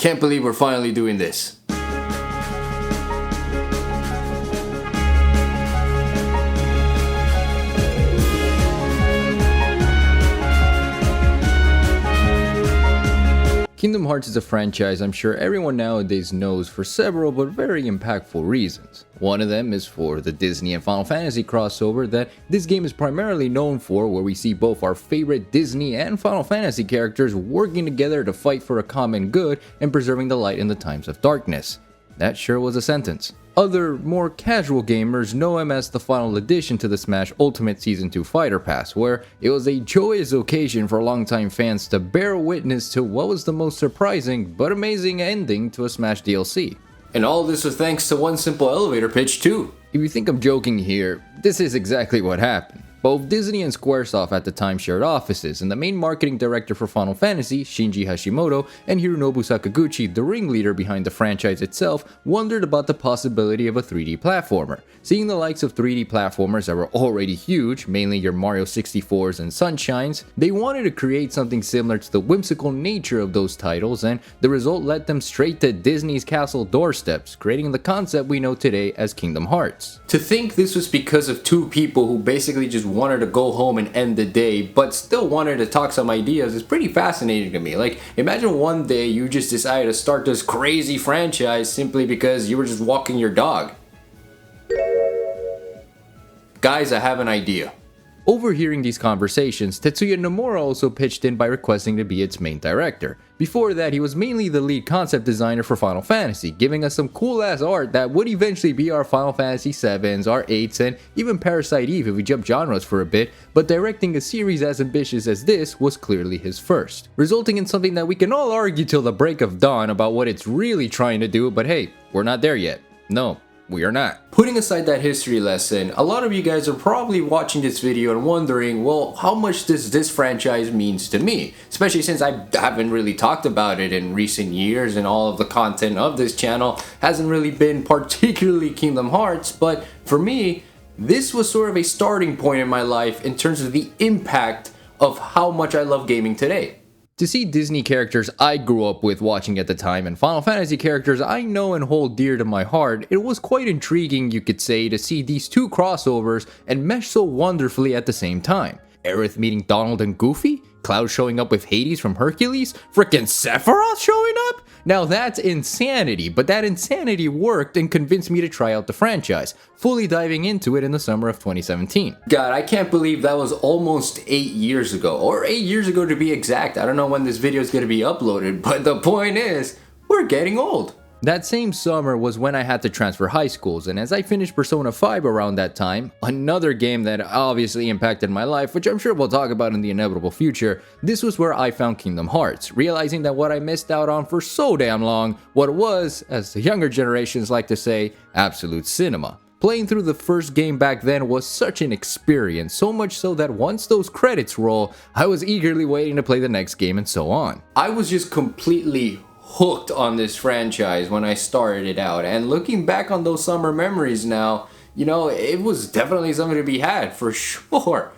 can't believe we're finally doing this. Kingdom Hearts is a franchise I'm sure everyone nowadays knows for several but very impactful reasons. One of them is for the Disney and Final Fantasy crossover that this game is primarily known for, where we see both our favorite Disney and Final Fantasy characters working together to fight for a common good and preserving the light in the times of darkness. That sure was a sentence. Other, more casual gamers know him as the final addition to the Smash Ultimate Season 2 Fighter Pass, where it was a joyous occasion for longtime fans to bear witness to what was the most surprising but amazing ending to a Smash DLC. And all this was thanks to one simple elevator pitch too. If you think I'm joking here, this is exactly what happened. Both Disney and Squaresoft at the time shared offices, and the main marketing director for Final Fantasy, Shinji Hashimoto, and Hironobu Sakaguchi, the ringleader behind the franchise itself, wondered about the possibility of a 3D platformer. Seeing the likes of 3D platformers that were already huge, mainly your Mario 64s and Sunshines, they wanted to create something similar to the whimsical nature of those titles, and the result led them straight to Disney's castle doorsteps, creating the concept we know today as Kingdom Hearts. To think this was because of two people who basically just wanted to go home and end the day, but still wanted to talk some ideas is pretty fascinating to me. Like, imagine one day you just decided to start this crazy franchise simply because you were just walking your dog. Guys, I have an idea. Overhearing these conversations, Tetsuya Nomura also pitched in by requesting to be its main director. Before that, he was mainly the lead concept designer for Final Fantasy, giving us some cool ass art that would eventually be our Final Fantasy 7s, our 8s, and even Parasite Eve if we jump genres for a bit, but directing a series as ambitious as this was clearly his first, resulting in something that we can all argue till the break of dawn about what it's really trying to do, but hey, we're not there yet. No. We are not. Putting aside that history lesson, a lot of you guys are probably watching this video and wondering, well, how much does this franchise means to me? Especially since I haven't really talked about it in recent years and all of the content of this channel hasn't really been particularly Kingdom Hearts, but for me, this was sort of a starting point in my life in terms of the impact of how much I love gaming today. To see Disney characters I grew up with watching at the time and Final Fantasy characters I know and hold dear to my heart, it was quite intriguing, you could say, to see these two crossovers and mesh so wonderfully at the same time. Aerith meeting Donald and Goofy? Cloud showing up with Hades from Hercules? Frickin' Sephiroth showing up? Now that's insanity, but that insanity worked and convinced me to try out the franchise, fully diving into it in the summer of 2017. God, I can't believe that was almost 8 years ago, or 8 years ago to be exact. I don't know when this video is going to be uploaded, but the point is, we're getting old. That same summer was when I had to transfer high schools, and as I finished Persona 5 around that time, another game that obviously impacted my life, which I'm sure we'll talk about in the inevitable future, this was where I found Kingdom Hearts, realizing that what I missed out on for so damn long, what was, as the younger generations like to say, absolute cinema. Playing through the first game back then was such an experience, so much so that once those credits roll, I was eagerly waiting to play the next game and so on. I was just completely hooked on this franchise when I started it out, and looking back on those summer memories now, you know, it was definitely something to be had for sure,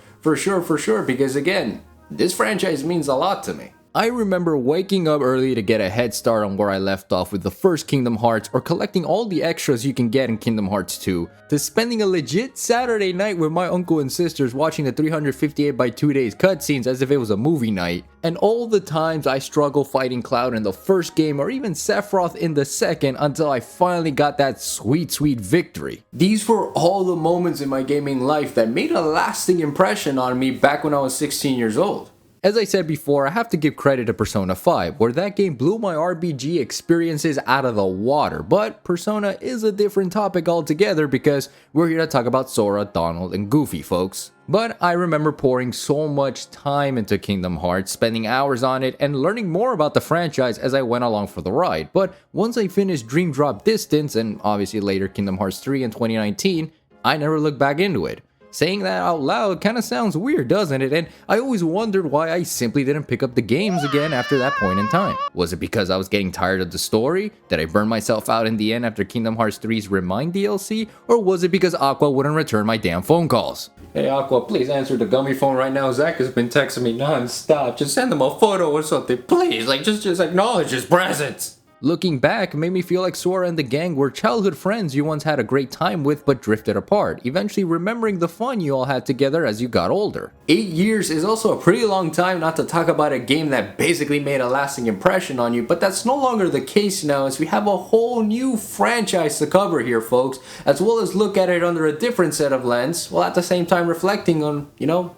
because again, this franchise means a lot to me. I remember waking up early to get a head start on where I left off with the first Kingdom Hearts, or collecting all the extras you can get in Kingdom Hearts 2, to spending a legit Saturday night with my uncle and sisters watching the 358 by 2 days cutscenes as if it was a movie night, and all the times I struggled fighting Cloud in the first game or even Sephiroth in the second until I finally got that sweet victory. These were all the moments in my gaming life that made a lasting impression on me back when I was 16 years old. As I said before, I have to give credit to Persona 5, where that game blew my RPG experiences out of the water, but Persona is a different topic altogether because we're here to talk about Sora, Donald, and Goofy, folks. But I remember pouring so much time into Kingdom Hearts, spending hours on it, and learning more about the franchise as I went along for the ride. But once I finished Dream Drop Distance, and obviously later Kingdom Hearts 3 in 2019, I never looked back into it. Saying that out loud kinda sounds weird, doesn't it? And I always wondered why I simply didn't pick up the games again after that point in time. Was it because I was getting tired of the story? Did I burn myself out in the end after Kingdom Hearts 3's Remind DLC? Or was it because Aqua wouldn't return my damn phone calls? Hey Aqua, please answer the gummy phone right now. Zach has been texting me non-stop. Just send him a photo or something, please. Just acknowledge his presence. Looking back made me feel like Sora and the gang were childhood friends you once had a great time with but drifted apart, eventually remembering the fun you all had together as you got older. 8 years is also a pretty long time not to talk about a game that basically made a lasting impression on you, but that's no longer the case now as we have a whole new franchise to cover here, folks, as well as look at it under a different set of lens, while at the same time reflecting on,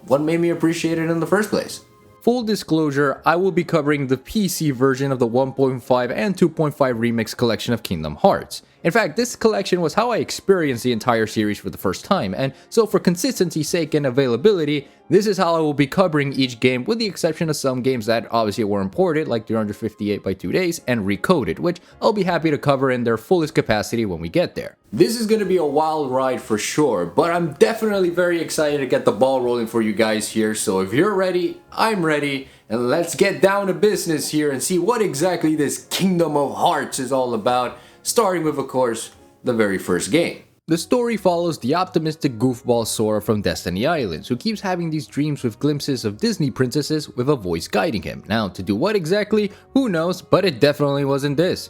what made me appreciate it in the first place. Full disclosure, I will be covering the PC version of the 1.5 and 2.5 remix collection of Kingdom Hearts. In fact, this collection was how I experienced the entire series for the first time, and so for consistency's sake and availability, this is how I will be covering each game, with the exception of some games that obviously were imported, like 358 by 2 days, and recoded, which I'll be happy to cover in their fullest capacity when we get there. This is going to be a wild ride for sure, but I'm definitely very excited to get the ball rolling for you guys here, so if you're ready, I'm ready, and let's get down to business here and see what exactly this Kingdom of Hearts is all about. Starting with, of course, the very first game. The story follows the optimistic goofball Sora from Destiny Islands, who keeps having these dreams with glimpses of Disney princesses with a voice guiding him. Now, to do what exactly? Who knows, but it definitely wasn't this.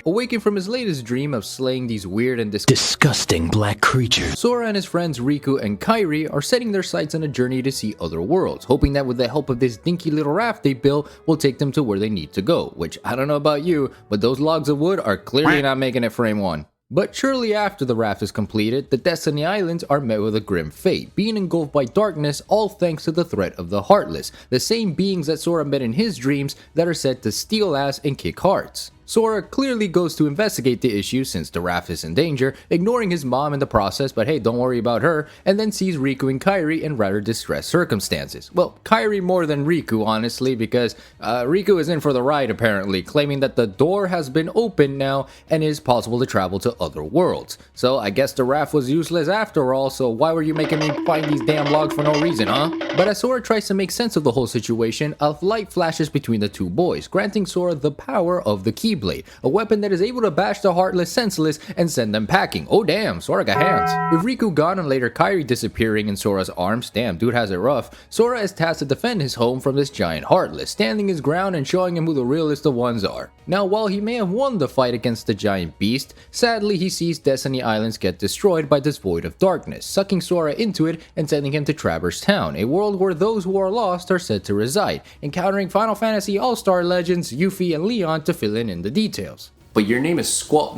Awakened from his latest dream of slaying these weird and disgusting black creatures, Sora and his friends Riku and Kairi are setting their sights on a journey to see other worlds, hoping that with the help of this dinky little raft they built will take them to where they need to go, which I don't know about you, but those logs of wood are clearly not making it frame 1. But shortly after the raft is completed, the Destiny Islands are met with a grim fate, being engulfed by darkness, all thanks to the threat of the Heartless, the same beings that Sora met in his dreams that are said to steal ass and kick hearts. Sora clearly goes to investigate the issue since the raft is in danger, ignoring his mom in the process, but hey, don't worry about her, and then sees Riku and Kairi in rather distressed circumstances. Well, Kairi more than Riku, honestly, because Riku is in for the ride apparently, claiming that the door has been opened now and it is possible to travel to other worlds. So I guess the raft was useless after all, so why were you making me find these damn logs for no reason, huh? But as Sora tries to make sense of the whole situation, a light flashes between the two boys, granting Sora the power of the Keyblade, a weapon that is able to bash the Heartless senseless and send them packing. Oh damn, Sora got hands. With Riku gone and later Kairi disappearing in Sora's arms, damn, dude has it rough, Sora is tasked to defend his home from this giant Heartless, standing his ground and showing him who the realest of ones are. Now, while he may have won the fight against the giant beast, sadly he sees Destiny Islands get destroyed by this void of darkness, sucking Sora into it and sending him to Traverse Town, a world where those who are lost are said to reside, encountering Final Fantasy All-Star legends Yuffie and Leon to fill in the details. But your name is Squall.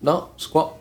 No, Squall.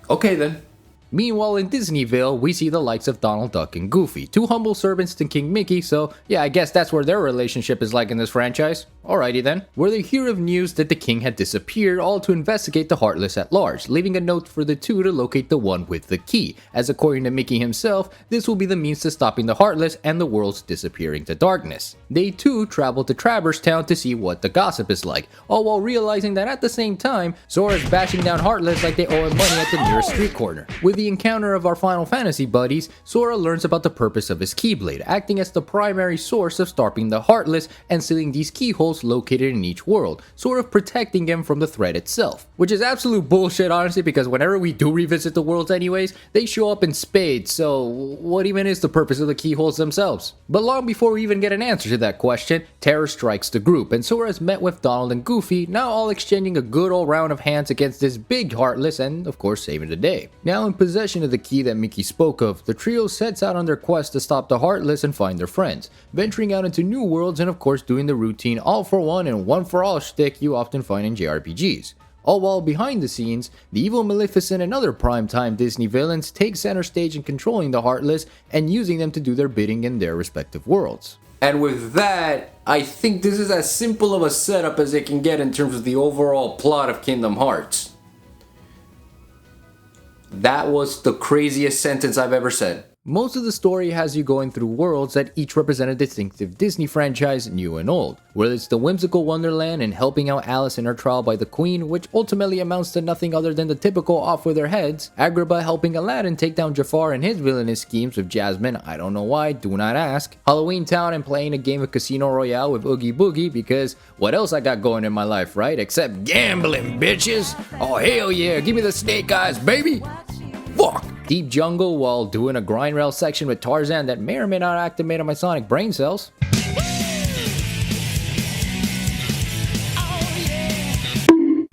Okay then. Meanwhile, in Disneyville, we see the likes of Donald Duck and Goofy, two humble servants to King Mickey, so yeah, I guess that's where their relationship is like in this franchise. Alrighty then. Where they hear of news that the king had disappeared, all to investigate the Heartless at large, leaving a note for the two to locate the one with the key, as according to Mickey himself, this will be the means to stopping the Heartless and the world's disappearing to darkness. They too travel to Traverse Town to see what the gossip is like, all while realizing that at the same time, Sora's bashing down Heartless like they owe him money at the nearest street corner. With the encounter of our Final Fantasy buddies, Sora learns about the purpose of his Keyblade, acting as the primary source of stopping the Heartless and sealing these keyholes located in each world, sort of protecting him from the threat itself. Which is absolute bullshit, honestly, because whenever we do revisit the worlds anyways, they show up in spades, so what even is the purpose of the keyholes themselves? But long before we even get an answer to that question, terror strikes the group, and Sora is met with Donald and Goofy, now all exchanging a good old round of hands against this big Heartless and, of course, saving the day. Now in possession of the key that Mickey spoke of, the trio sets out on their quest to stop the Heartless and find their friends, venturing out into new worlds and of course doing the routine all for one and one for all shtick you often find in JRPGs. All while behind the scenes, the evil Maleficent and other primetime Disney villains take center stage in controlling the Heartless and using them to do their bidding in their respective worlds. And with that, I think this is as simple of a setup as it can get in terms of the overall plot of Kingdom Hearts. That was the craziest sentence I've ever said. Most of the story has you going through worlds that each represent a distinctive Disney franchise, new and old. Whether it's the whimsical Wonderland and helping out Alice in her trial by the Queen, which ultimately amounts to nothing other than the typical off with their heads, Agrabah helping Aladdin take down Jafar and his villainous schemes with Jasmine, I don't know why, do not ask, Halloween Town and playing a game of Casino Royale with Oogie Boogie because what else I got going in my life, right? Except gambling, bitches! Oh hell yeah, give me the snake eyes, baby! Fuck! Deep Jungle while doing a grind rail section with Tarzan that may or may not activate on my sonic brain cells.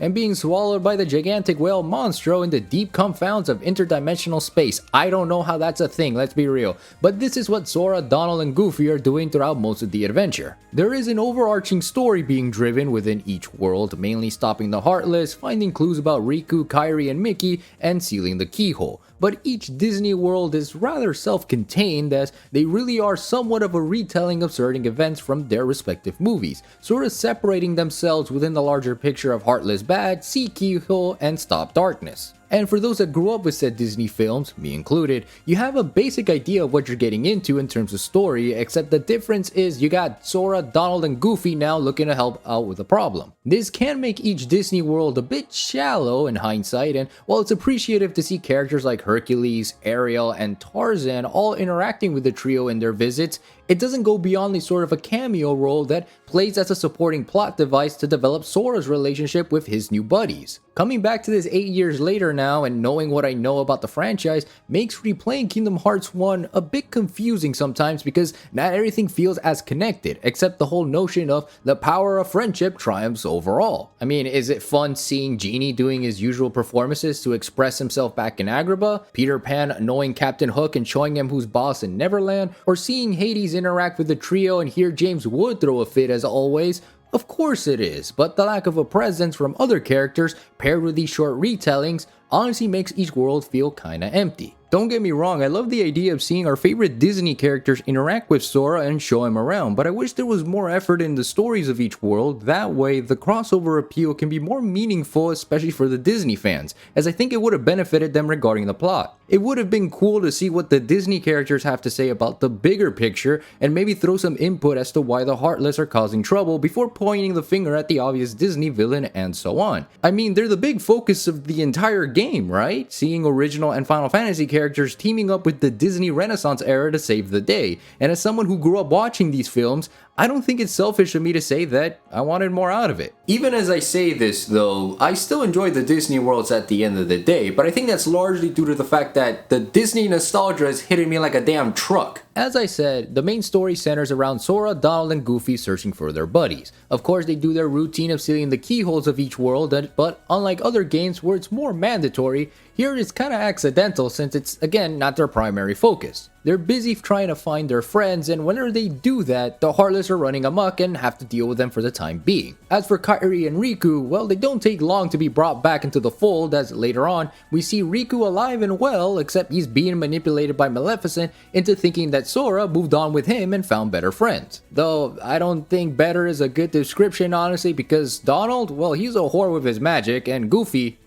and being swallowed by the gigantic whale Monstro in the deep confounds of interdimensional space. I don't know how that's a thing, let's be real, but this is what Sora, Donald, and Goofy are doing throughout most of the adventure. There is an overarching story being driven within each world, mainly stopping the Heartless, finding clues about Riku, Kairi, and Mickey, and sealing the keyhole. But each Disney world is rather self-contained, as they really are somewhat of a retelling of certain events from their respective movies, sort of separating themselves within the larger picture of Heartless Bad, See Keyhole, and Stop Darkness. And for those that grew up with said Disney films, me included, you have a basic idea of what you're getting into in terms of story, except the difference is you got Sora, Donald, and Goofy now looking to help out with the problem. This can make each Disney world a bit shallow in hindsight, and while it's appreciative to see characters like Hercules, Ariel, and Tarzan all interacting with the trio in their visits, it doesn't go beyond the sort of a cameo role that plays as a supporting plot device to develop Sora's relationship with his new buddies. Coming back to this 8 years later now and knowing what I know about the franchise makes replaying Kingdom Hearts 1 a bit confusing sometimes because not everything feels as connected, except the whole notion of the power of friendship triumphs overall. I mean, is it fun seeing Genie doing his usual performances to express himself back in Agrabah, Peter Pan knowing Captain Hook and showing him who's boss in Neverland, or seeing Hades interact with the trio and hear James Wood throw a fit as always? Of course it is, but the lack of a presence from other characters paired with these short retellings honestly makes each world feel kinda empty. Don't get me wrong, I love the idea of seeing our favorite Disney characters interact with Sora and show him around, but I wish there was more effort in the stories of each world. That way, the crossover appeal can be more meaningful, especially for the Disney fans, as I think it would have benefited them regarding the plot. It would have been cool to see what the Disney characters have to say about the bigger picture, and maybe throw some input as to why the Heartless are causing trouble before pointing the finger at the obvious Disney villain and so on. I mean, they're the big focus of the entire game, right? Seeing original and Final Fantasy characters teaming up with the Disney Renaissance era to save the day, and as someone who grew up watching these films, I don't think it's selfish of me to say that I wanted more out of it. Even as I say this though, I still enjoy the Disney worlds at the end of the day, but I think that's largely due to the fact that the Disney nostalgia is hitting me like a damn truck. As I said, the main story centers around Sora, Donald, and Goofy searching for their buddies. Of course, they do their routine of sealing the keyholes of each world, but unlike other games where it's more mandatory, here it's kinda accidental since it's, again, not their primary focus. They're busy trying to find their friends, and whenever they do that, the Heartless are running amok and have to deal with them for the time being. As for Kairi and Riku, well, they don't take long to be brought back into the fold, as later on, we see Riku alive and well, except he's being manipulated by Maleficent into thinking that Sora moved on with him and found better friends. Though, I don't think better is a good description honestly, because Donald, well, he's a whore with his magic, and Goofy,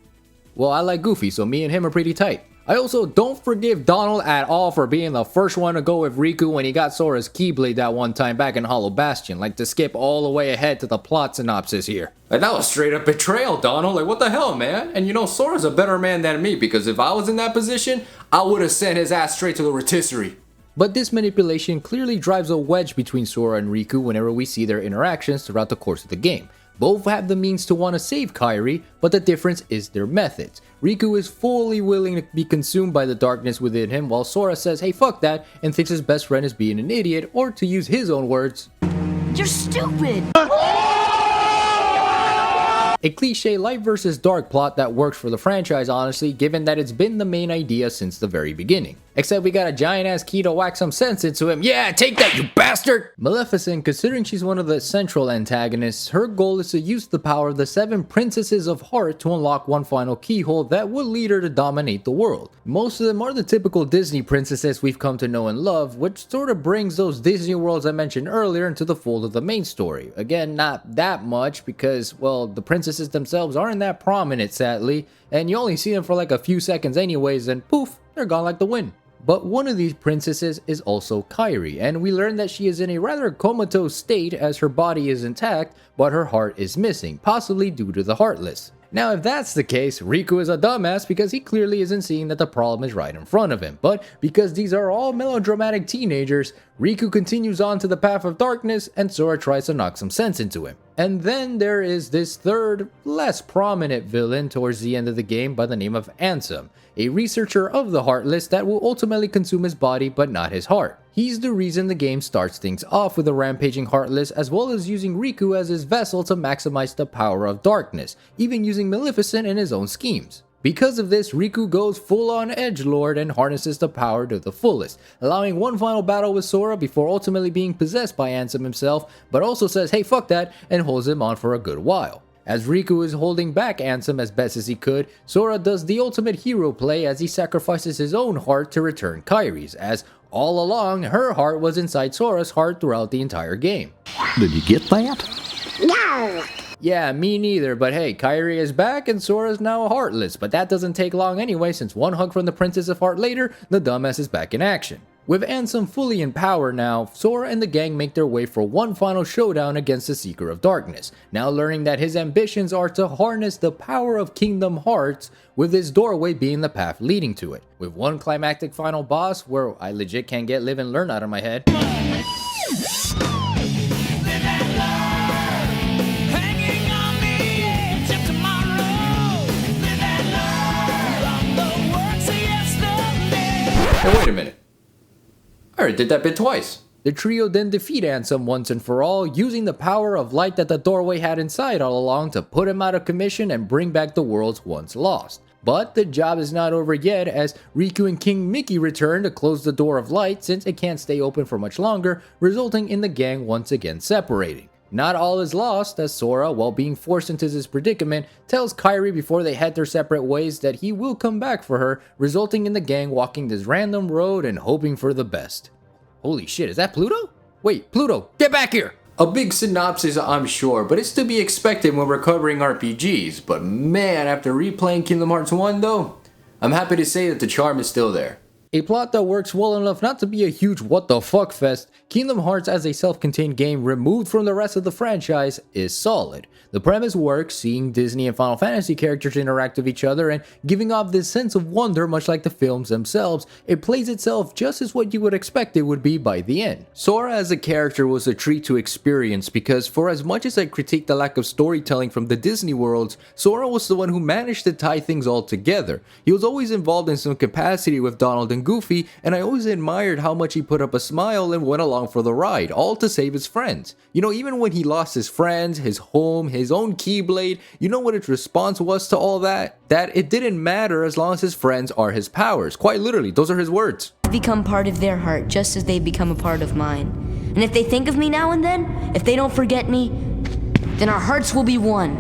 well, I like Goofy, so me and him are pretty tight. I also don't forgive Donald at all for being the first one to go with Riku when he got Sora's Keyblade that one time back in Hollow Bastion, like to skip all the way ahead to the plot synopsis here. Like, that was straight up betrayal, Donald, like what the hell, man? And you know, Sora's a better man than me, because if I was in that position, I would have sent his ass straight to the rotisserie. But this manipulation clearly drives a wedge between Sora and Riku whenever we see their interactions throughout the course of the game. Both have the means to want to save Kairi, but the difference is their methods. Riku is fully willing to be consumed by the darkness within him, while Sora says, hey fuck that, and thinks his best friend is being an idiot, or to use his own words, you're stupid! A cliche light versus dark plot that works for the franchise honestly, given that it's been the main idea since the very beginning. Except we got a giant ass key to whack some sense into him. Yeah, take that, you bastard! Maleficent, considering she's one of the central antagonists, her goal is to use the power of the 7 Princesses of Heart to unlock one final keyhole that would lead her to dominate the world. Most of them are the typical Disney princesses we've come to know and love, which sort of brings those Disney worlds I mentioned earlier into the fold of the main story. Again, not that much because, well, the princesses themselves aren't that prominent sadly, and you only see them for like a few seconds anyways, and poof, they're gone like the wind. But one of these princesses is also Kairi, and we learn that she is in a rather comatose state as her body is intact, but her heart is missing, possibly due to the Heartless. Now if that's the case, Riku is a dumbass because he clearly isn't seeing that the problem is right in front of him, but because these are all melodramatic teenagers, Riku continues on to the path of darkness and Sora tries to knock some sense into him. And then there is this third, less prominent villain towards the end of the game by the name of Ansem, a researcher of the Heartless that will ultimately consume his body but not his heart. He's the reason the game starts things off with a rampaging Heartless, as well as using Riku as his vessel to maximize the power of darkness, even using Maleficent in his own schemes. Because of this, Riku goes full-on edgelord and harnesses the power to the fullest, allowing one final battle with Sora before ultimately being possessed by Ansem himself, but also says hey fuck that and holds him on for a good while. As Riku is holding back Ansem as best as he could, Sora does the ultimate hero play as he sacrifices his own heart to return Kairi's, as all along her heart was inside Sora's heart throughout the entire game. Did you get that? No! Yeah, me neither, but hey, Kairi is back and Sora's now heartless, but that doesn't take long anyway since one hug from the Princess of Heart later, the dumbass is back in action. With Ansem fully in power now, Sora and the gang make their way for one final showdown against the Seeker of Darkness, now learning that his ambitions are to harness the power of Kingdom Hearts, with his doorway being the path leading to it. With one climactic final boss where I legit can't get live and learn out of my head. Hey, wait a minute. I already did that bit twice. The trio then defeat Ansem once and for all, using the power of light that the doorway had inside all along to put him out of commission and bring back the worlds once lost. But the job is not over yet, as Riku and King Mickey return to close the door of light since it can't stay open for much longer, resulting in the gang once again separating. Not all is lost, as Sora, while being forced into this predicament, tells Kairi before they head their separate ways that he will come back for her, resulting in the gang walking this random road and hoping for the best. Holy shit, is that Pluto? Wait, Pluto, get back here! A big synopsis, I'm sure, but it's to be expected when we're covering RPGs. But man, after replaying Kingdom Hearts 1 though, I'm happy to say that the charm is still there. A plot that works well enough not to be a huge what the fuck fest, Kingdom Hearts as a self-contained game removed from the rest of the franchise is solid. The premise works, seeing Disney and Final Fantasy characters interact with each other and giving off this sense of wonder much like the films themselves. It plays itself just as what you would expect it would be by the end. Sora as a character was a treat to experience because for as much as I critique the lack of storytelling from the Disney worlds, Sora was the one who managed to tie things all together. He was always involved in some capacity with Donald and Goofy, and I always admired how much he put up a smile and went along for the ride, all to save his friends. You know, even when he lost his friends, his home, his own Keyblade, you know what his response was to all that? That it didn't matter as long as his friends are his powers. Quite literally, those are his words. Become part of their heart just as they become a part of mine. And if they think of me now and then, if they don't forget me, then our hearts will be one.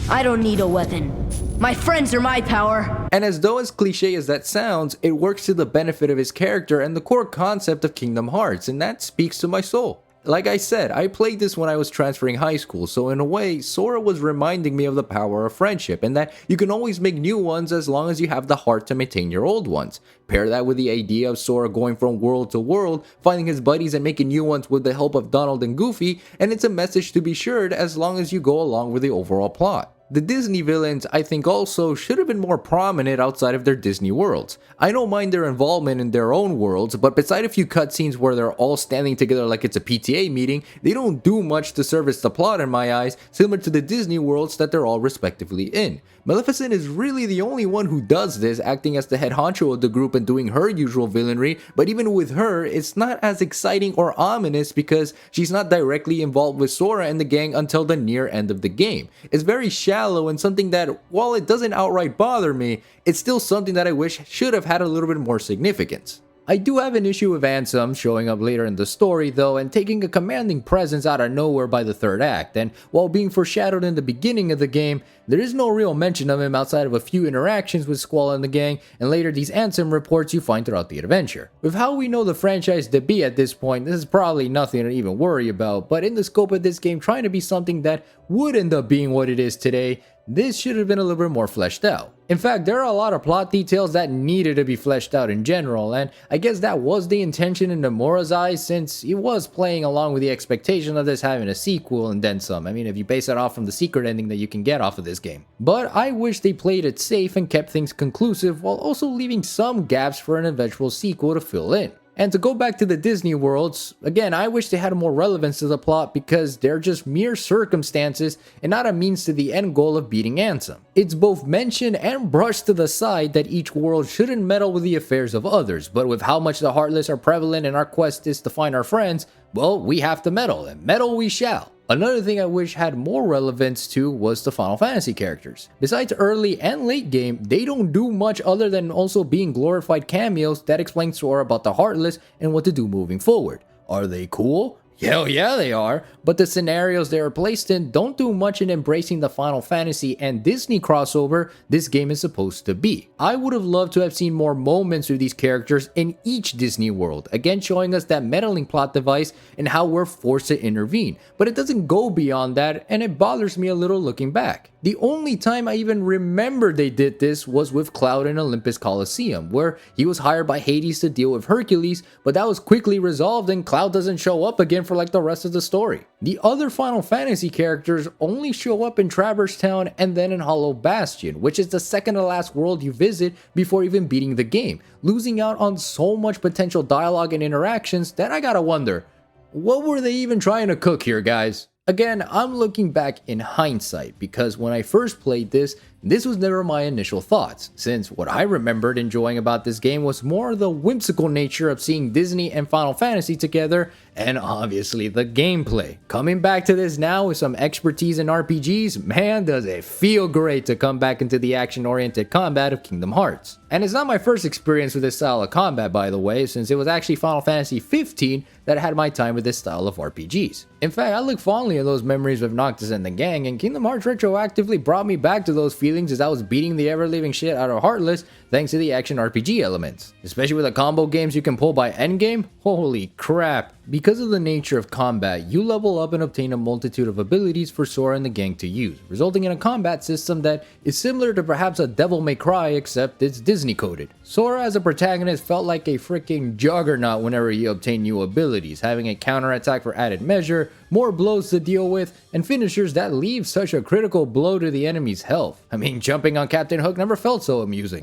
I don't need a weapon. My friends are my power. And as though as cliche as that sounds, it works to the benefit of his character and the core concept of Kingdom Hearts, and that speaks to my soul. Like I said, I played this when I was transferring high school, so in a way, Sora was reminding me of the power of friendship and that you can always make new ones as long as you have the heart to maintain your old ones. Pair that with the idea of Sora going from world to world, finding his buddies and making new ones with the help of Donald and Goofy, and it's a message to be shared as long as you go along with the overall plot. The Disney villains, I think also, should have been more prominent outside of their Disney worlds. I don't mind their involvement in their own worlds, but beside a few cutscenes where they're all standing together like it's a PTA meeting, they don't do much to service the plot in my eyes, similar to the Disney worlds that they're all respectively in. Maleficent is really the only one who does this, acting as the head honcho of the group and doing her usual villainry, but even with her, it's not as exciting or ominous because she's not directly involved with Sora and the gang until the near end of the game. It's very shallow and something that, while it doesn't outright bother me, it's still something that I wish should have had a little bit more significance. I do have an issue with Ansem showing up later in the story though and taking a commanding presence out of nowhere by the third act, and while being foreshadowed in the beginning of the game, there is no real mention of him outside of a few interactions with Squall and the gang and later these Ansem reports you find throughout the adventure. With how we know the franchise to be at this point, this is probably nothing to even worry about, but in the scope of this game trying to be something that would end up being what it is today, this should have been a little bit more fleshed out. In fact, there are a lot of plot details that needed to be fleshed out in general, and I guess that was the intention in Nomura's eyes since he was playing along with the expectation of this having a sequel and then some. I mean, if you base it off from the secret ending that you can get off of this game. But I wish they played it safe and kept things conclusive while also leaving some gaps for an eventual sequel to fill in. And to go back to the Disney worlds, again, I wish they had more relevance to the plot because they're just mere circumstances and not a means to the end goal of beating Ansem. It's both mentioned and brushed to the side that each world shouldn't meddle with the affairs of others, but with how much the Heartless are prevalent in our quest is to find our friends, well, we have to meddle, and meddle we shall. Another thing I wish had more relevance to was the Final Fantasy characters. Besides early and late game, they don't do much other than also being glorified cameos that explain Sora about the Heartless and what to do moving forward. Are they cool? Hell yeah they are, but the scenarios they are placed in don't do much in embracing the Final Fantasy and Disney crossover this game is supposed to be. I would have loved to have seen more moments with these characters in each Disney world, again showing us that meddling plot device and how we're forced to intervene, but it doesn't go beyond that and it bothers me a little looking back. The only time I even remember they did this was with Cloud in Olympus Coliseum, where he was hired by Hades to deal with Hercules, but that was quickly resolved and Cloud doesn't show up again for like the rest of the story. The other Final Fantasy characters only show up in Traverse Town and then in Hollow Bastion, which is the second to last world you visit before even beating the game, losing out on so much potential dialogue and interactions that I gotta wonder, what were they even trying to cook here, guys? Again, I'm looking back in hindsight because when I first played this was never my initial thoughts, since what I remembered enjoying about this game was more the whimsical nature of seeing Disney and Final Fantasy together, and obviously the gameplay. Coming back to this now with some expertise in RPGs, man does it feel great to come back into the action-oriented combat of Kingdom Hearts. And it's not my first experience with this style of combat, by the way, since it was actually Final Fantasy 15 that had my time with this style of RPGs. In fact, I look fondly at those memories with Noctis and the gang, and Kingdom Hearts retroactively brought me back to those feelings as I was beating the ever-living shit out of Heartless thanks to the action RPG elements. Especially with the combo games you can pull by endgame, holy crap. Because of the nature of combat, you level up and obtain a multitude of abilities for Sora and the gang to use, resulting in a combat system that is similar to perhaps a Devil May Cry except it's Disney coded. Sora as a protagonist felt like a freaking juggernaut whenever he obtained new abilities, having a counterattack for added measure, more blows to deal with, and finishers that leave such a critical blow to the enemy's health. I mean, jumping on Captain Hook never felt so amusing.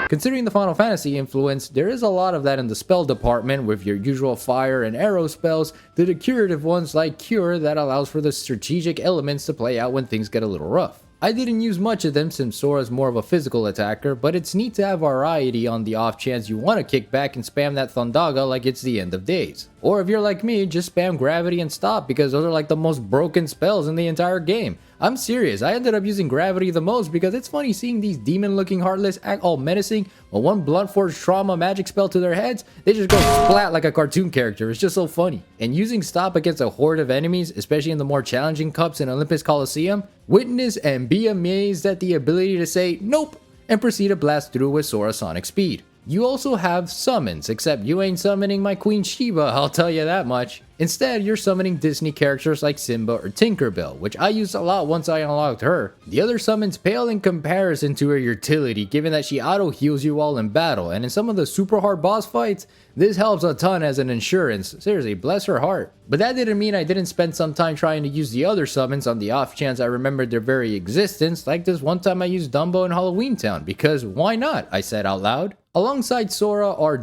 Considering the Final Fantasy influence, there is a lot of that in the spell department, with your usual fire and arrow spells to the curative ones like Cure that allows for the strategic elements to play out when things get a little rough. I didn't use much of them since Sora is more of a physical attacker, but it's neat to have variety on the off chance you want to kick back and spam that Thundaga like it's the end of days. Or if you're like me, just spam Gravity and Stop because those are like the most broken spells in the entire game. I'm serious, I ended up using Gravity the most because it's funny seeing these demon looking Heartless act all menacing, but one blunt force trauma magic spell to their heads, they just go splat like a cartoon character. It's just so funny. And using Stop against a horde of enemies, especially in the more challenging cups in Olympus Coliseum, witness and be amazed at the ability to say nope and proceed to blast through with Sora Sonic Speed. You also have summons, except you ain't summoning my Queen Sheba, I'll tell you that much. Instead, you're summoning Disney characters like Simba or Tinkerbell, which I used a lot once I unlocked her. The other summons pale in comparison to her utility, given that she auto-heals you while in battle, and in some of the super hard boss fights, this helps a ton as an insurance. Seriously, bless her heart. But that didn't mean I didn't spend some time trying to use the other summons on the off chance I remembered their very existence, like this one time I used Dumbo in Halloween Town, because why not, I said out loud. Alongside Sora are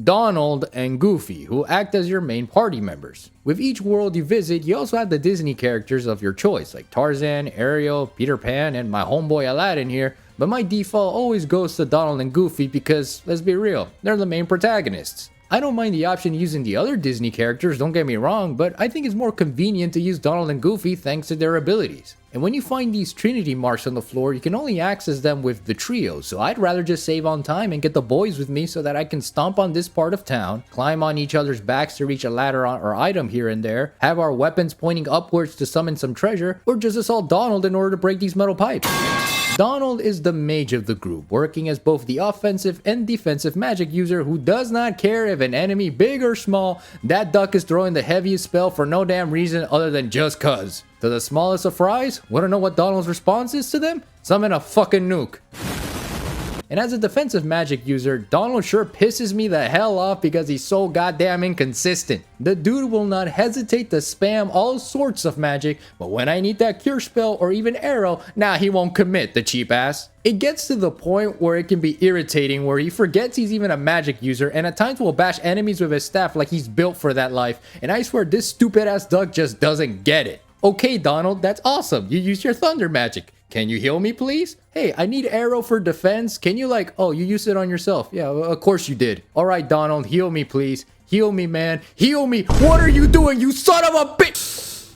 Donald and Goofy, who act as your main party members. With each world you visit, you also have the Disney characters of your choice, like Tarzan, Ariel, Peter Pan, and my homeboy Aladdin here, but my default always goes to Donald and Goofy because, let's be real, they're the main protagonists. I don't mind the option using the other Disney characters, don't get me wrong, but I think it's more convenient to use Donald and Goofy thanks to their abilities. And when you find these Trinity marks on the floor, you can only access them with the trio, so I'd rather just save on time and get the boys with me so that I can stomp on this part of town, climb on each other's backs to reach a ladder or item here and there, have our weapons pointing upwards to summon some treasure, or just assault Donald in order to break these metal pipes. Donald is the mage of the group, working as both the offensive and defensive magic user who does not care if an enemy, big or small, that duck is throwing the heaviest spell for no damn reason other than just cuz. To the smallest of fries, wanna know what Donald's response is to them? Summon a fucking nuke. And as a defensive magic user, Donald sure pisses me the hell off because he's so goddamn inconsistent. The dude will not hesitate to spam all sorts of magic, but when I need that cure spell or even arrow, nah, he won't commit, the cheap ass. It gets to the point where it can be irritating, where he forgets he's even a magic user and at times will bash enemies with his staff like he's built for that life, and I swear this stupid ass duck just doesn't get it. Okay, Donald, that's awesome. You use your thunder magic. Can you heal me, please? Hey, I need arrow for defense. Can you oh, you used it on yourself. Yeah, of course you did. All right, Donald, heal me, please. Heal me, man. Heal me. What are you doing, you son of a bitch?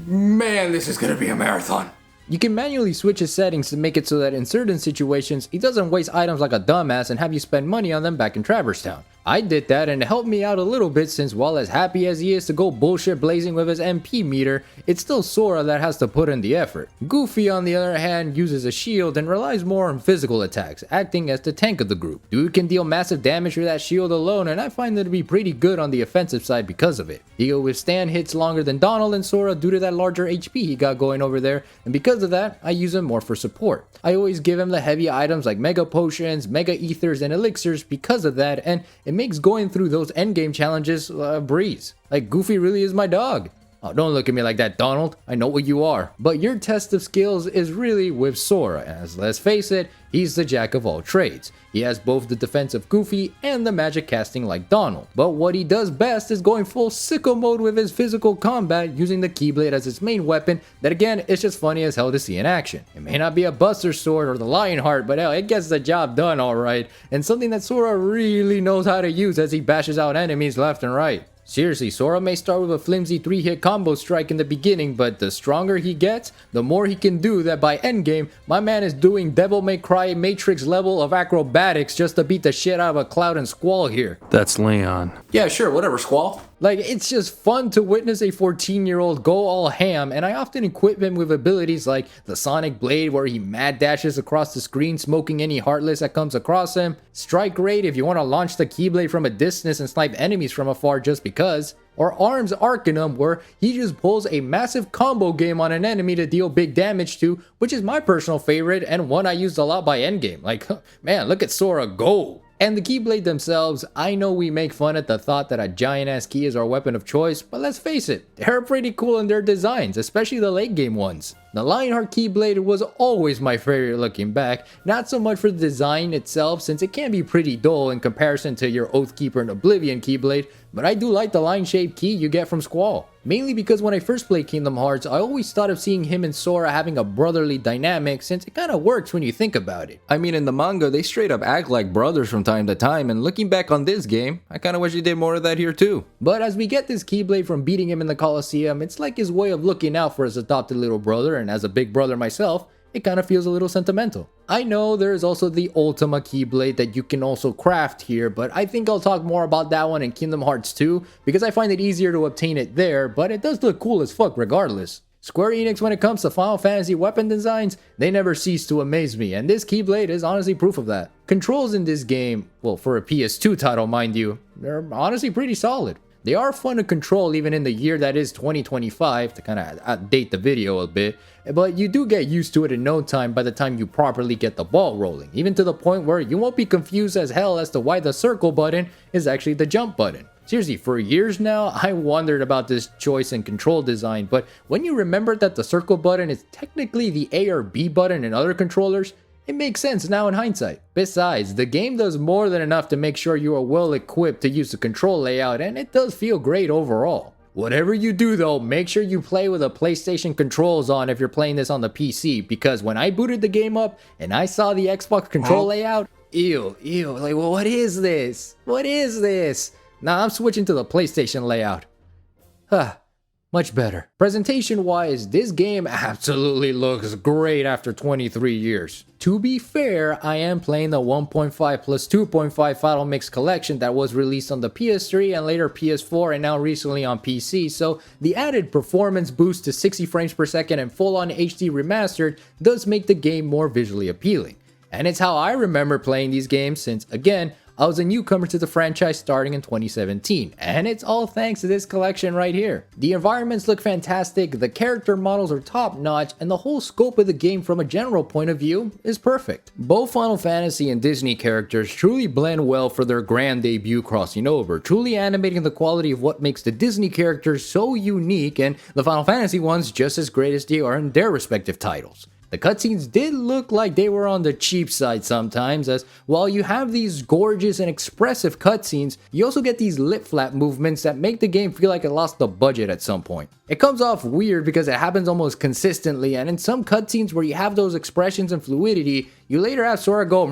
Man, this is gonna be a marathon. You can manually switch his settings to make it so that in certain situations, he doesn't waste items like a dumbass and have you spend money on them back in Traverse Town. I did that and it helped me out a little bit since while as happy as he is to go bullshit blazing with his MP meter, it's still Sora that has to put in the effort. Goofy on the other hand uses a shield and relies more on physical attacks, acting as the tank of the group. Dude can deal massive damage with that shield alone and I find it to be pretty good on the offensive side because of it. He can withstand hits longer than Donald and Sora due to that larger HP he got going over there, and because of that, I use him more for support. I always give him the heavy items like mega potions, mega ethers, and elixirs because of that, and it makes going through those endgame challenges a breeze. Like, Goofy really is my dog. Oh, don't look at me like that, Donald. I know what you are. But your test of skills is really with Sora, as let's face it, he's the jack of all trades. He has both the defense of Goofy and the magic casting like Donald. But what he does best is going full sicko mode with his physical combat, using the Keyblade as his main weapon that again, it's just funny as hell to see in action. It may not be a Buster Sword or the Lionheart, but hell, it gets the job done alright, and something that Sora really knows how to use as he bashes out enemies left and right. Seriously, Sora may start with a flimsy 3-hit combo strike in the beginning, but the stronger he gets, the more he can do that by endgame, my man is doing Devil May Cry Matrix level of acrobatics just to beat the shit out of a Cloud and Squall here. That's Leon. Yeah, sure, whatever, Squall. Like, it's just fun to witness a 14-year-old go all ham, and I often equip him with abilities like the Sonic Blade where he mad dashes across the screen smoking any Heartless that comes across him, Strike Raid if you want to launch the Keyblade from a distance and snipe enemies from afar just because, or Arms Arcanum where he just pulls a massive combo game on an enemy to deal big damage to, which is my personal favorite and one I used a lot by endgame. Like, man, look at Sora go! And the Keyblade themselves, I know we make fun at the thought that a giant ass key is our weapon of choice, but let's face it, they're pretty cool in their designs, especially the late game ones. The Lionheart Keyblade was always my favorite looking back, not so much for the design itself since it can be pretty dull in comparison to your Oathkeeper and Oblivion Keyblade, but I do like the line-shaped key you get from Squall. Mainly because when I first played Kingdom Hearts, I always thought of seeing him and Sora having a brotherly dynamic since it kinda works when you think about it. I mean, in the manga, they straight up act like brothers from time to time, and looking back on this game, I kinda wish they did more of that here too. But as we get this Keyblade from beating him in the Colosseum, it's like his way of looking out for his adopted little brother, and as a big brother myself, it kind of feels a little sentimental. I know there's also the Ultima Keyblade that you can also craft here, but I think I'll talk more about that one in Kingdom Hearts 2 because I find it easier to obtain it there, but it does look cool as fuck regardless. Square Enix, when it comes to Final Fantasy weapon designs, they never cease to amaze me, and this Keyblade is honestly proof of that. Controls in this game, well, for a PS2 title mind you, they're honestly pretty solid. They are fun to control even in the year that is 2025 to kind of date the video a bit, but you do get used to it in no time by the time you properly get the ball rolling, even to the point where you won't be confused as hell as to why the circle button is actually the jump button. Seriously, for years now, I wondered about this choice and control design, but when you remember that the circle button is technically the A or B button in other controllers, it makes sense now in hindsight. Besides, the game does more than enough to make sure you are well equipped to use the control layout, and it does feel great overall. Whatever you do though, make sure you play with the PlayStation controls on if you're playing this on the PC, because when I booted the game up and I saw the Xbox control layout, ew, like, well, what is this? What is this? Nah, I'm switching to the PlayStation layout. Huh. Much better. Presentation wise, this game absolutely looks great after 23 years. To be fair, I am playing the 1.5 plus 2.5 Final Mix collection that was released on the PS3 and later PS4 and now recently on PC, so the added performance boost to 60 frames per second and full on HD remastered does make the game more visually appealing. And it's how I remember playing these games since, again, I was a newcomer to the franchise starting in 2017, and it's all thanks to this collection right here. The environments look fantastic, the character models are top notch, and the whole scope of the game from a general point of view is perfect. Both Final Fantasy and Disney characters truly blend well for their grand debut crossing over, truly animating the quality of what makes the Disney characters so unique, and the Final Fantasy ones just as great as they are in their respective titles. The cutscenes did look like they were on the cheap side sometimes, as while you have these gorgeous and expressive cutscenes, you also get these lip flap movements that make the game feel like it lost the budget at some point. It comes off weird because it happens almost consistently, and in some cutscenes where you have those expressions and fluidity, you later have Sora go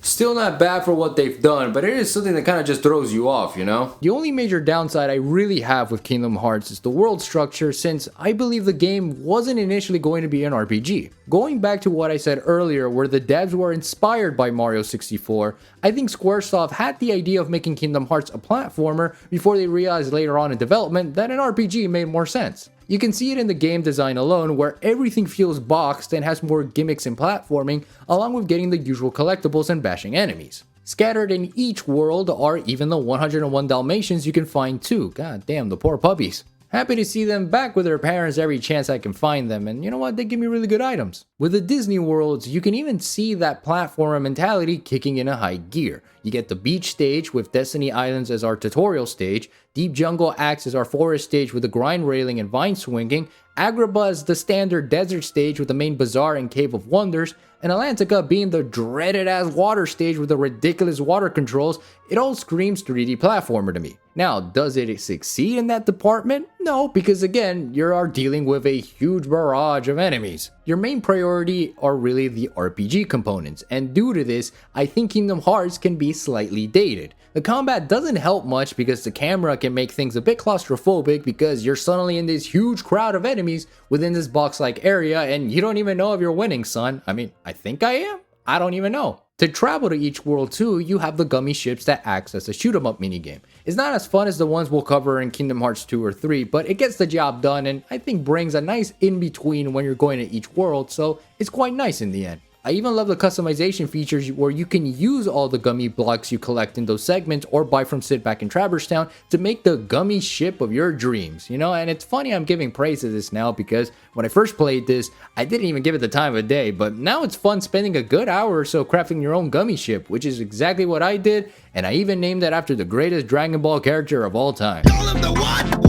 still not bad for what they've done, but it is something that kind of just throws you off, you know? The only major downside I really have with Kingdom Hearts is the world structure, since I believe the game wasn't initially going to be an RPG. Going back to what I said earlier, where the devs were inspired by Mario 64, I think Squaresoft had the idea of making Kingdom Hearts a platformer before they realized later on in development that an RPG made more sense. You can see it in the game design alone, where everything feels boxed and has more gimmicks in platforming, along with getting the usual collectibles and bashing enemies. Scattered in each world are even the 101 Dalmatians you can find too. God damn, the poor puppies. Happy to see them back with their parents every chance I can find them, and you know what, they give me really good items. With the Disney worlds, you can even see that platformer mentality kicking in a high gear. You get the beach stage with Destiny Islands as our tutorial stage, Deep Jungle acts as our forest stage with the grind railing and vine swinging, Agrabah is the standard desert stage with the main bazaar and Cave of Wonders, and Atlantica being the dreaded ass water stage with the ridiculous water controls. It all screams 3D platformer to me. Now, does it succeed in that department? No, because again, you are dealing with a huge barrage of enemies. Your main priority are really the RPG components, and due to this, I think Kingdom Hearts can be slightly dated. The combat doesn't help much because the camera can make things a bit claustrophobic because you're suddenly in this huge crowd of enemies within this box-like area and you don't even know if you're winning, son. I mean, I think I am? I don't even know. To travel to each world too, you have the gummy ships that acts as a shoot 'em up minigame. It's not as fun as the ones we'll cover in Kingdom Hearts 2 or 3, but it gets the job done and I think brings a nice in-between when you're going to each world, so it's quite nice in the end. I even love the customization features where you can use all the gummy blocks you collect in those segments or buy from Sit-Back in Traverse Town to make the gummy ship of your dreams, you know? And it's funny I'm giving praise to this now because when I first played this, I didn't even give it the time of day, but now it's fun spending a good hour or so crafting your own gummy ship, which is exactly what I did, and I even named it after the greatest Dragon Ball character of all time.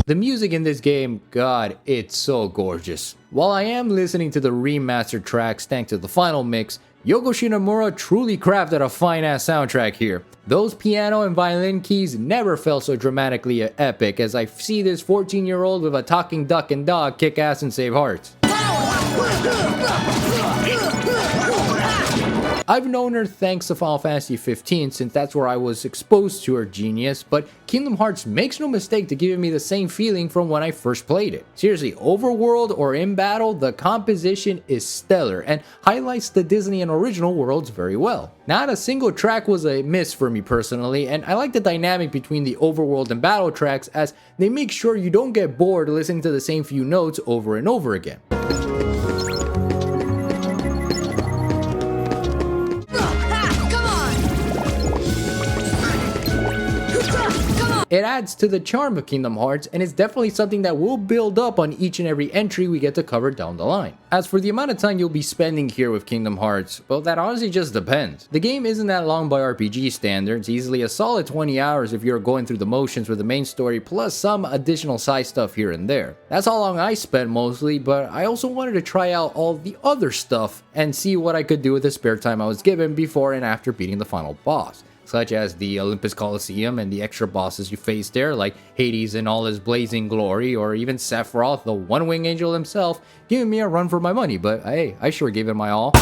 The music in this game, God, it's so gorgeous. While I am listening to the remastered tracks thanks to the final mix, Yoko Shinomura truly crafted a fine-ass soundtrack here. Those piano and violin keys never felt so dramatically epic as I see this 14-year-old with a talking duck and dog kick ass and save hearts. I've known her thanks to Final Fantasy 15 since that's where I was exposed to her genius, but Kingdom Hearts makes no mistake to giving me the same feeling from when I first played it. Seriously, overworld or in battle, the composition is stellar and highlights the Disney and original worlds very well. Not a single track was a miss for me personally, and I like the dynamic between the overworld and battle tracks as they make sure you don't get bored listening to the same few notes over and over again. It adds to the charm of Kingdom Hearts, and it's definitely something that will build up on each and every entry we get to cover down the line. As for the amount of time you'll be spending here with Kingdom Hearts, well, that honestly just depends. The game isn't that long by RPG standards, easily a solid 20 hours if you're going through the motions with the main story plus some additional side stuff here and there. That's how long I spent mostly, but I also wanted to try out all the other stuff and see what I could do with the spare time I was given before and after beating the final boss, such as the Olympus Coliseum and the extra bosses you face there, like Hades in all his blazing glory, or even Sephiroth, the one-winged angel himself, giving me a run for my money, but hey, I sure gave it my all.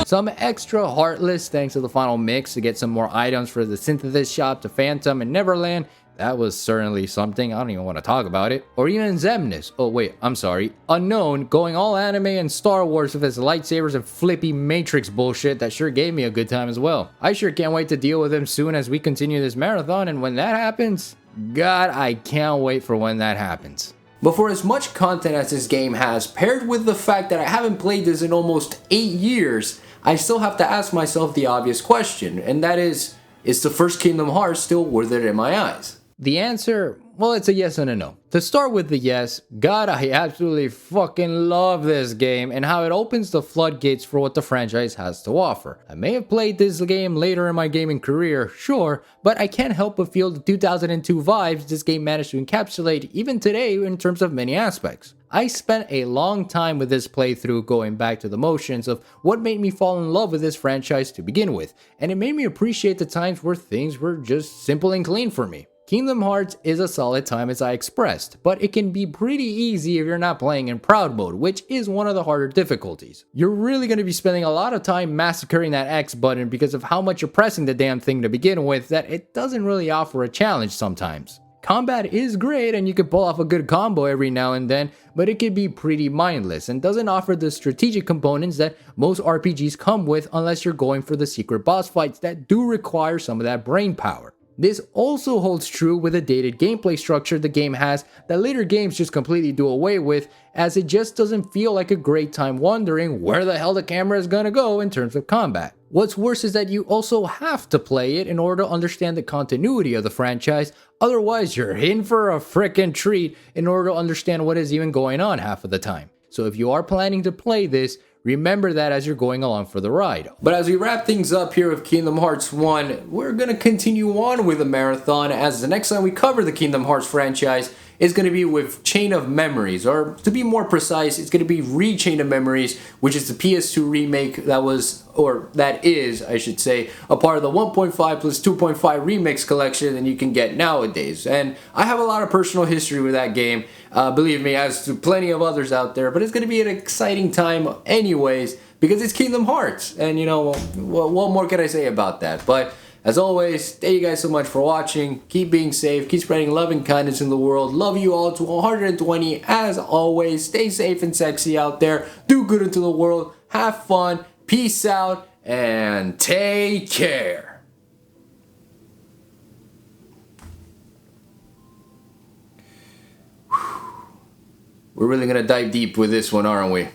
Some extra Heartless thanks to the final mix to get some more items for the Synthesis Shop to Phantom and Neverland. That was certainly something, I don't even want to talk about it. Or even Xemnas, oh wait, I'm sorry, Unknown, going all anime and Star Wars with his lightsabers and flippy Matrix bullshit that sure gave me a good time as well. I sure can't wait to deal with him soon as we continue this marathon, and when that happens, God, I can't wait for when that happens. But for as much content as this game has, paired with the fact that I haven't played this in almost 8 years, I still have to ask myself the obvious question, and that is the first Kingdom Hearts still worth it in my eyes? The answer, well, it's a yes and a no. To start with the yes, God, I absolutely fucking love this game and how it opens the floodgates for what the franchise has to offer. I may have played this game later in my gaming career, sure, but I can't help but feel the 2002 vibes this game managed to encapsulate even today in terms of many aspects. I spent a long time with this playthrough going back to the motions of what made me fall in love with this franchise to begin with, and it made me appreciate the times where things were just simple and clean for me. Kingdom Hearts is a solid time as I expressed, but it can be pretty easy if you're not playing in proud mode, which is one of the harder difficulties. You're really going to be spending a lot of time massacring that X button because of how much you're pressing the damn thing to begin with that it doesn't really offer a challenge sometimes. Combat is great and you can pull off a good combo every now and then, but it can be pretty mindless and doesn't offer the strategic components that most RPGs come with unless you're going for the secret boss fights that do require some of that brain power. This also holds true with the dated gameplay structure the game has that later games just completely do away with, as it just doesn't feel like a great time wondering where the hell the camera is gonna go in terms of combat. What's worse is that you also have to play it in order to understand the continuity of the franchise, otherwise you're in for a frickin' treat in order to understand what is even going on half of the time. So if you are planning to play this, remember that as you're going along for the ride. But as we wrap things up here with Kingdom Hearts 1, we're going to continue on with the marathon, as the next time we cover the Kingdom Hearts franchise is going to be with Chain of Memories, or to be more precise, it's going to be Re-Chain of Memories, which is the PS2 remake that is, I should say, a part of the 1.5 plus 2.5 remix collection that you can get nowadays. And I have a lot of personal history with that game, believe me, as do plenty of others out there, but it's going to be an exciting time anyways, because it's Kingdom Hearts, and you know, what more can I say about that? But as always, thank you guys so much for watching. Keep being safe, keep spreading love and kindness in the world. Love you all to 120. As always, stay safe and sexy out there. Do good into the world. Have fun. Peace out and take care. We're really gonna dive deep with this one, aren't we?